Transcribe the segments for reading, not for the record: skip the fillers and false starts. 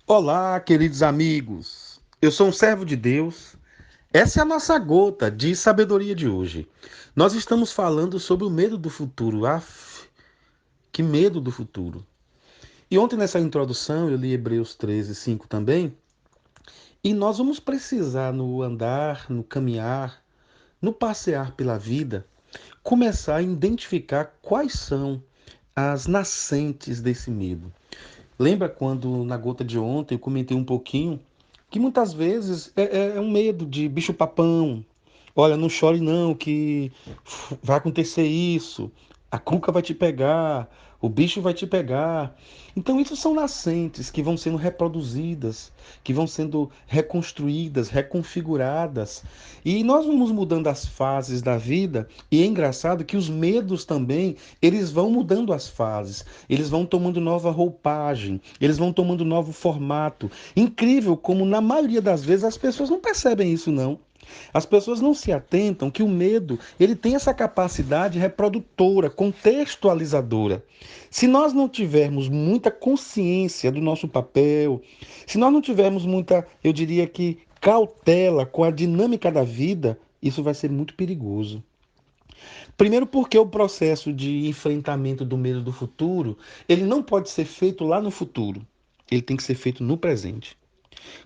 Olá, queridos amigos. Eu sou um servo de Deus. Essa é a nossa gota de sabedoria de hoje. Nós estamos falando sobre o medo do futuro. Que medo do futuro. E ontem, nessa introdução, eu li Hebreus 13:5 também. E nós vamos precisar, no andar, no caminhar, no passear pela vida, começar a identificar quais são as nascentes desse medo. Lembra quando na gota de ontem eu comentei um pouquinho que muitas vezes é um medo de bicho-papão. Olha, não chore não, que vai acontecer isso, a cuca vai te pegar, o bicho vai te pegar. Então, isso são nascentes que vão sendo reproduzidas, que vão sendo reconstruídas, reconfiguradas. E nós vamos mudando as fases da vida, e é engraçado que os medos também, eles vão mudando as fases, eles vão tomando nova roupagem, eles vão tomando novo formato. Incrível como, na maioria das vezes, as pessoas não percebem isso, não. As pessoas não se atentam que o medo, ele tem essa capacidade reprodutora, contextualizadora. Se nós não tivermos muita consciência do nosso papel, se nós não tivermos muita, eu diria que, cautela com a dinâmica da vida, isso vai ser muito perigoso. Primeiro porque o processo de enfrentamento do medo do futuro, ele não pode ser feito lá no futuro. Ele tem que ser feito no presente.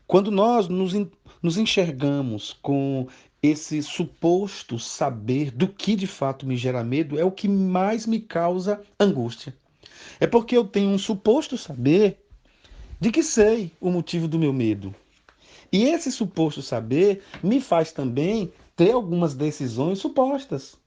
Quando nós nos enxergamos com esse suposto saber do que de fato me gera medo, é o que mais me causa angústia. É porque eu tenho um suposto saber de que sei o motivo do meu medo. E esse suposto saber me faz também ter algumas decisões supostas.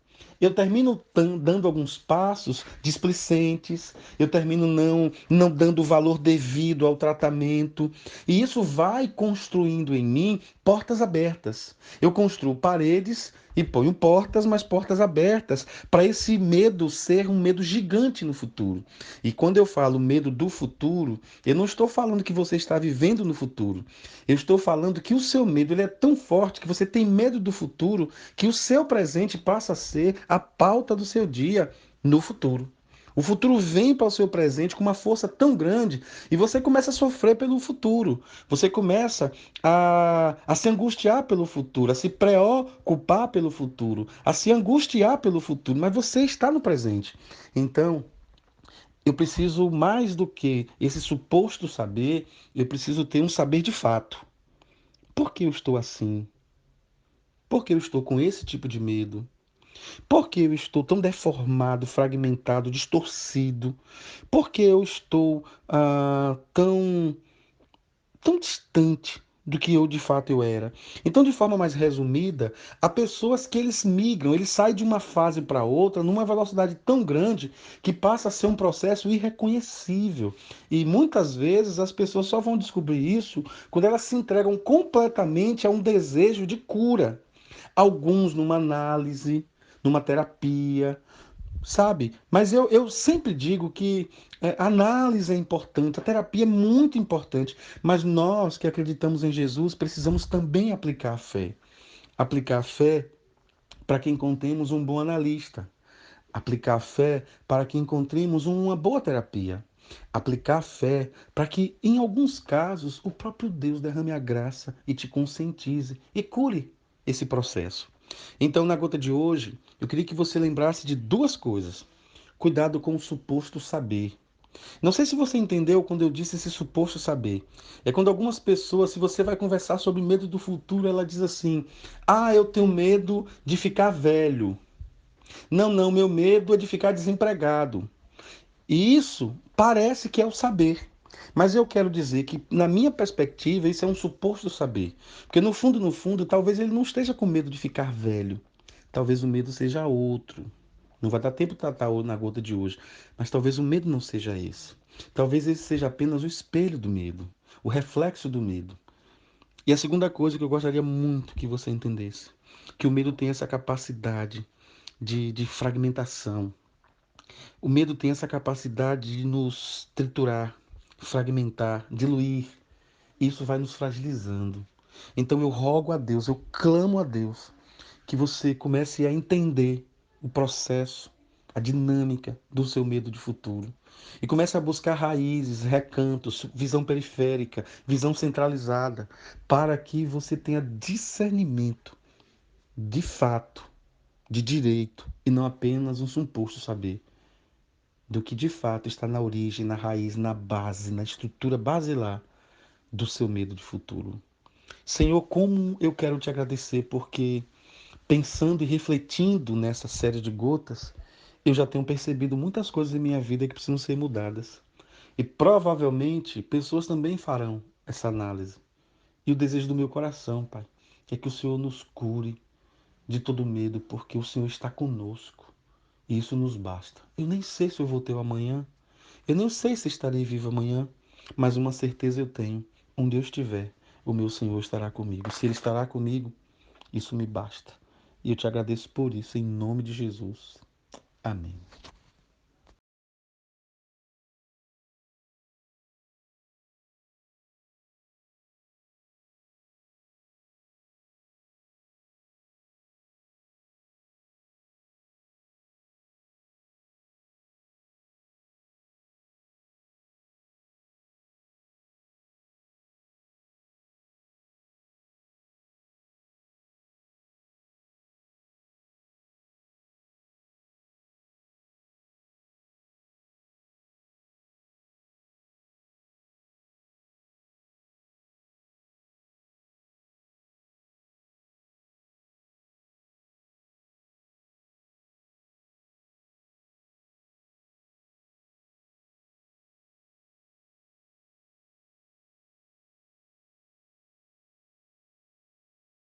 Eu termino dando alguns passos displicentes, eu termino não dando o valor devido ao tratamento, e isso vai construindo em mim portas abertas. Eu construo paredes e ponho portas, mas portas abertas, para esse medo ser um medo gigante no futuro. E quando eu falo medo do futuro, eu não estou falando que você está vivendo no futuro. Eu estou falando que o seu medo ele é tão forte que você tem medo do futuro que o seu presente passa a ser a pauta do seu dia no futuro. O futuro vem para o seu presente com uma força tão grande e você começa a sofrer pelo futuro. Você começa a se angustiar pelo futuro, a se preocupar pelo futuro, a se angustiar pelo futuro, mas você está no presente. Então, eu preciso mais do que esse suposto saber, eu preciso ter um saber de fato. Por que eu estou assim? Por que eu estou com esse tipo de medo? Por que eu estou tão deformado, fragmentado, distorcido? Por que eu estou tão distante do que eu de fato eu era? Então, de forma mais resumida, há pessoas que eles migram, eles saem de uma fase para outra numa velocidade tão grande que passa a ser um processo irreconhecível. E muitas vezes as pessoas só vão descobrir isso quando elas se entregam completamente a um desejo de cura. Alguns numa análise, numa terapia, sabe? Mas eu sempre digo que a análise é importante, a terapia é muito importante, mas nós que acreditamos em Jesus precisamos também aplicar a fé. Aplicar a fé para que encontremos um bom analista. Aplicar a fé para que encontremos uma boa terapia. Aplicar a fé para que, em alguns casos, o próprio Deus derrame a graça e te conscientize e cure esse processo. Então, na gota de hoje, eu queria que você lembrasse de duas coisas. Cuidado com o suposto saber. Não sei se você entendeu quando eu disse esse suposto saber. É quando algumas pessoas, se você vai conversar sobre medo do futuro, ela diz assim: Ah, eu tenho medo de ficar velho. Não, não, meu medo é de ficar desempregado. E isso parece que é o saber. Mas eu quero dizer que, na minha perspectiva, isso é um suposto saber. Porque no fundo, talvez ele não esteja com medo de ficar velho. Talvez o medo seja outro. Não vai dar tempo de tratar na gota de hoje. Mas talvez o medo não seja esse. Talvez esse seja apenas o espelho do medo, o reflexo do medo. E a segunda coisa que eu gostaria muito que você entendesse, que o medo tem essa capacidade de fragmentação. O medo tem essa capacidade de nos triturar, fragmentar, diluir. Isso vai nos fragilizando. Então eu rogo a Deus, eu clamo a Deus que você comece a entender o processo, a dinâmica do seu medo de futuro. E comece a buscar raízes, recantos, visão periférica, visão centralizada, para que você tenha discernimento de fato, de direito, e não apenas um suposto saber do que de fato está na origem, na raiz, na base, na estrutura basilar do seu medo de futuro. Senhor, como eu quero te agradecer, porque pensando e refletindo nessa série de gotas, eu já tenho percebido muitas coisas em minha vida que precisam ser mudadas. E provavelmente pessoas também farão essa análise. E o desejo do meu coração, Pai, é que o Senhor nos cure de todo medo, porque o Senhor está conosco. E isso nos basta. Eu nem sei se eu vou ter o amanhã. Eu não sei se estarei vivo amanhã, mas uma certeza eu tenho. Onde eu estiver, o meu Senhor estará comigo. Se Ele estará comigo, isso me basta. E eu te agradeço por isso, em nome de Jesus. Amém.